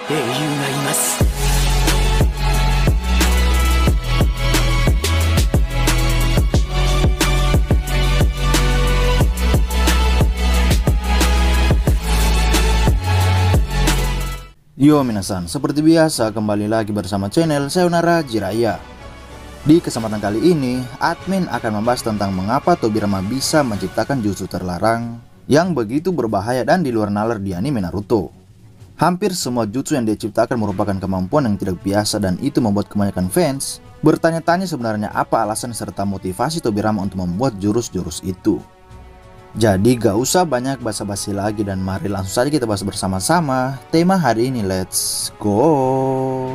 英雄がいます。 Yo minasan, seperti biasa kembali lagi bersama channel Sayonara Jiraiya. Di kesempatan kali ini, admin akan membahas tentang mengapa Tobirama bisa menciptakan jutsu terlarang yang begitu berbahaya dan di luar nalar di anime Naruto. Hampir semua jutsu yang dia ciptakan merupakan kemampuan yang tidak biasa dan itu membuat kebanyakan fans bertanya-tanya sebenarnya apa alasan serta motivasi Tobirama untuk membuat jurus-jurus itu. Jadi gak usah banyak basa-basi lagi dan mari langsung saja kita bahas bersama-sama tema hari ini, let's go.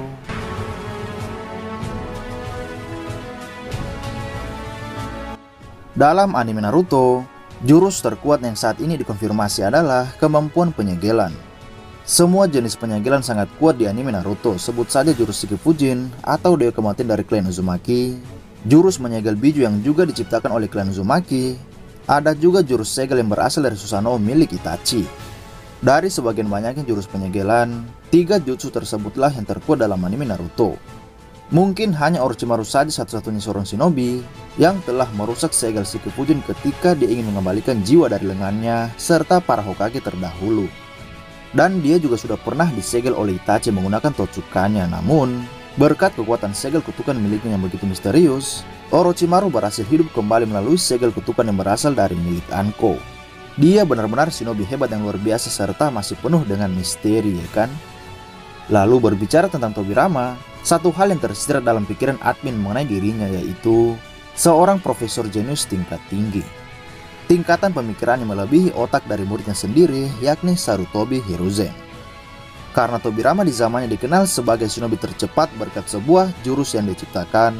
Dalam anime Naruto, jurus terkuat yang saat ini dikonfirmasi adalah kemampuan penyegelan. Semua jenis penyegelan sangat kuat di anime Naruto, sebut saja jurus Shikifujin atau Dewa Kematian dari klan Uzumaki, jurus menyegel biju yang juga diciptakan oleh klan Uzumaki. Ada juga jurus segel yang berasal dari Susanoo milik Itachi. Dari sebagian banyaknya jurus penyegelan, 3 jutsu tersebutlah yang terkuat dalam anime Naruto. Mungkin hanya Orochimaru saja satu-satunya seorang shinobi yang telah merusak segel Shikifujin ketika dia ingin mengembalikan jiwa dari lengannya serta para Hokage terdahulu. Dan dia juga sudah pernah disegel oleh Itachi menggunakan Totsuka-nya, namun berkat kekuatan segel kutukan miliknya yang begitu misterius, Orochimaru berhasil hidup kembali melalui segel kutukan yang berasal dari milik Anko. Dia benar-benar shinobi hebat yang luar biasa serta masih penuh dengan misteri, ya kan? Lalu berbicara tentang Tobirama, satu hal yang tersirat dalam pikiran admin mengenai dirinya yaitu seorang profesor jenius tingkat tinggi. Tingkatan pemikirannya melebihi otak dari muridnya sendiri, yakni Sarutobi Hiruzen. Karena Tobirama di zamannya dikenal sebagai shinobi tercepat berkat sebuah jurus yang diciptakan,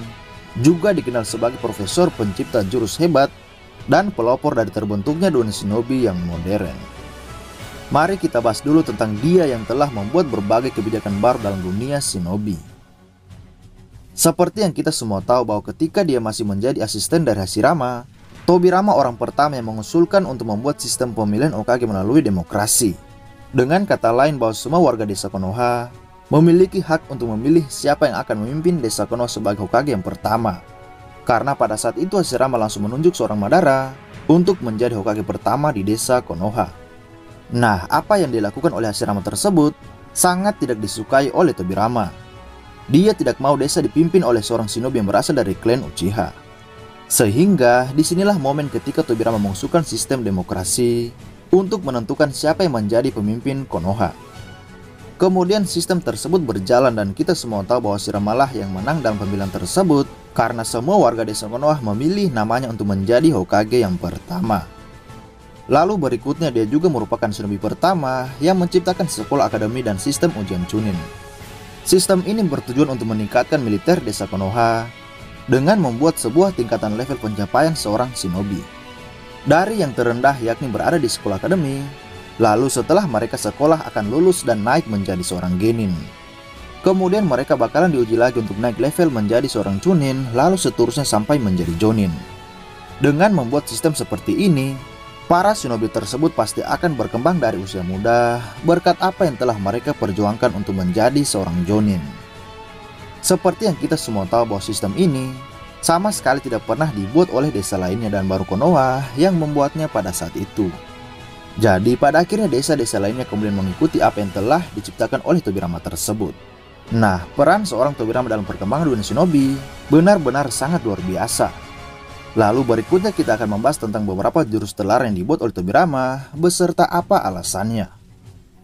juga dikenal sebagai profesor pencipta jurus hebat dan pelopor dari terbentuknya dunia shinobi yang modern. Mari kita bahas dulu tentang dia yang telah membuat berbagai kebijakan baru dalam dunia shinobi. Seperti yang kita semua tahu bahwa ketika dia masih menjadi asisten dari Hashirama, Tobirama orang pertama yang mengusulkan untuk membuat sistem pemilihan Hokage melalui demokrasi. Dengan kata lain bahwa semua warga desa Konoha memiliki hak untuk memilih siapa yang akan memimpin desa Konoha sebagai Hokage yang pertama. Karena pada saat itu Hashirama langsung menunjuk seorang Madara untuk menjadi Hokage pertama di desa Konoha. Nah, apa yang dilakukan oleh Hashirama tersebut sangat tidak disukai oleh Tobirama. Dia tidak mau desa dipimpin oleh seorang shinobi yang berasal dari klan Uchiha. Sehingga disinilah momen ketika Tobirama mengusulkan sistem demokrasi untuk menentukan siapa yang menjadi pemimpin Konoha. Kemudian sistem tersebut berjalan dan kita semua tahu bahwa Hashirama lah yang menang dalam pemilihan tersebut karena semua warga desa Konoha memilih namanya untuk menjadi Hokage yang pertama. Lalu berikutnya dia juga merupakan shinobi pertama yang menciptakan sekolah akademi dan sistem ujian Chunin. Sistem ini bertujuan untuk meningkatkan militer desa Konoha dengan membuat sebuah tingkatan level pencapaian seorang shinobi. Dari yang terendah yakni berada di sekolah akademi, lalu setelah mereka sekolah akan lulus dan naik menjadi seorang genin. Kemudian mereka bakalan diuji lagi untuk naik level menjadi seorang chunin, lalu seterusnya sampai menjadi jonin. Dengan membuat sistem seperti ini, para shinobi tersebut pasti akan berkembang dari usia muda berkat apa yang telah mereka perjuangkan untuk menjadi seorang jonin. Seperti yang kita semua tahu bahwa sistem ini sama sekali tidak pernah dibuat oleh desa lainnya dan baru Konoha yang membuatnya pada saat itu. Jadi pada akhirnya desa-desa lainnya kemudian mengikuti apa yang telah diciptakan oleh Tobirama tersebut. Nah, peran seorang Tobirama dalam perkembangan dunia shinobi benar-benar sangat luar biasa. Lalu berikutnya kita akan membahas tentang beberapa jurus terlarang yang dibuat oleh Tobirama beserta apa alasannya.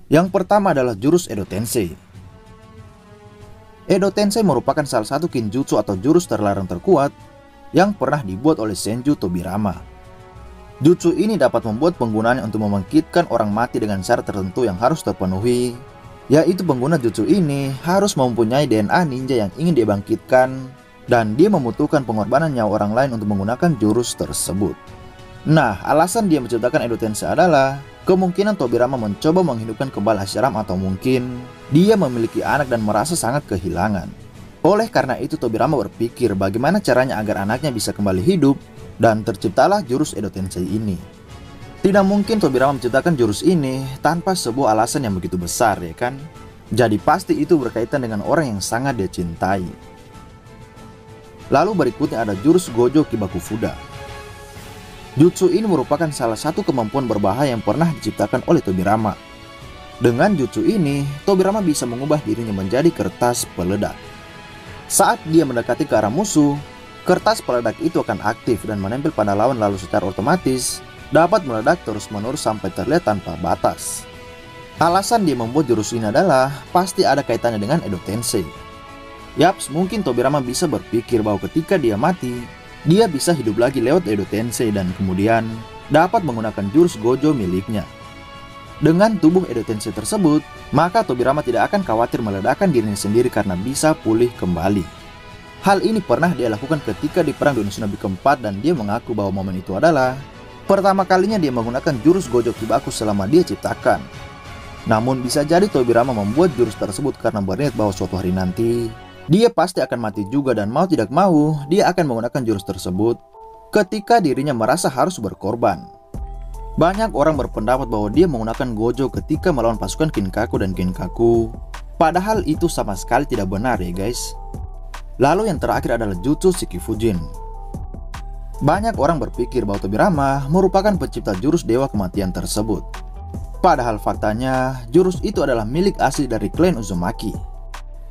Yang pertama adalah jurus Edo Tensei. Edo Tensei merupakan salah satu kinjutsu atau jurus terlarang terkuat yang pernah dibuat oleh Senju Tobirama. Jutsu ini dapat membuat penggunaannya untuk membangkitkan orang mati dengan syarat tertentu yang harus terpenuhi, yaitu pengguna jutsu ini harus mempunyai DNA ninja yang ingin dibangkitkan dan dia membutuhkan pengorbanan nyawa orang lain untuk menggunakan jurus tersebut. Nah, alasan dia menciptakan Edo Tensei adalah kemungkinan Tobirama mencoba menghidupkan kembali Hashirama atau mungkin dia memiliki anak dan merasa sangat kehilangan. Oleh karena itu Tobirama berpikir bagaimana caranya agar anaknya bisa kembali hidup dan terciptalah jurus Edo Tensei ini. Tidak mungkin Tobirama menciptakan jurus ini tanpa sebuah alasan yang begitu besar, ya kan? Jadi pasti itu berkaitan dengan orang yang sangat dia cintai. Lalu berikutnya ada jurus Gojo Kibakufuda. Jutsu ini merupakan salah satu kemampuan berbahaya yang pernah diciptakan oleh Tobirama. Dengan jutsu ini, Tobirama bisa mengubah dirinya menjadi kertas peledak. Saat dia mendekati ke arah musuh, kertas peledak itu akan aktif dan menempel pada lawan, lalu secara otomatis dapat meledak terus-menerus sampai terlihat tanpa batas. Alasan dia membuat jurus ini adalah pasti ada kaitannya dengan Edo Tensei. Yaps, mungkin Tobirama bisa berpikir bahwa ketika dia mati, dia bisa hidup lagi lewat Edo Tensei dan kemudian dapat menggunakan jurus Gojo miliknya. Dengan tubuh Edo Tensei tersebut, maka Tobirama tidak akan khawatir meledakkan dirinya sendiri karena bisa pulih kembali. Hal ini pernah dia lakukan ketika di Perang Dunia Shinobi keempat dan dia mengaku bahwa momen itu adalah pertama kalinya dia menggunakan jurus Gojo Kibaku selama dia ciptakan. Namun bisa jadi Tobirama membuat jurus tersebut karena berniat bahwa suatu hari nanti dia pasti akan mati juga dan mau tidak mau dia akan menggunakan jurus tersebut ketika dirinya merasa harus berkorban. Banyak orang berpendapat bahwa dia menggunakan Gojo ketika melawan pasukan Kinkaku dan Genkaku. Padahal itu sama sekali tidak benar ya guys. Lalu yang terakhir adalah Jutsu Shikifujin. Banyak orang berpikir bahwa Tobirama merupakan pencipta jurus Dewa Kematian tersebut. Padahal faktanya, jurus itu adalah milik asli dari klan Uzumaki.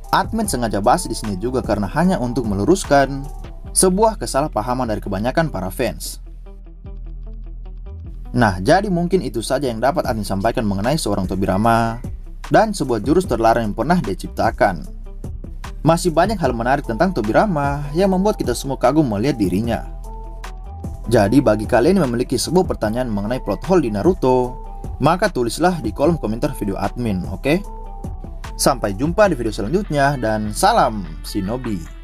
Admin sengaja bahas di sini juga karena hanya untuk meluruskan sebuah kesalahpahaman dari kebanyakan para fans. Nah, jadi mungkin itu saja yang dapat admin sampaikan mengenai seorang Tobirama dan sebuah jurus terlarang yang pernah dia ciptakan. Masih banyak hal menarik tentang Tobirama yang membuat kita semua kagum melihat dirinya. Jadi bagi kalian yang memiliki sebuah pertanyaan mengenai plot hole di Naruto, maka tulislah di kolom komentar video admin, oke? Sampai jumpa di video selanjutnya dan salam Shinobi.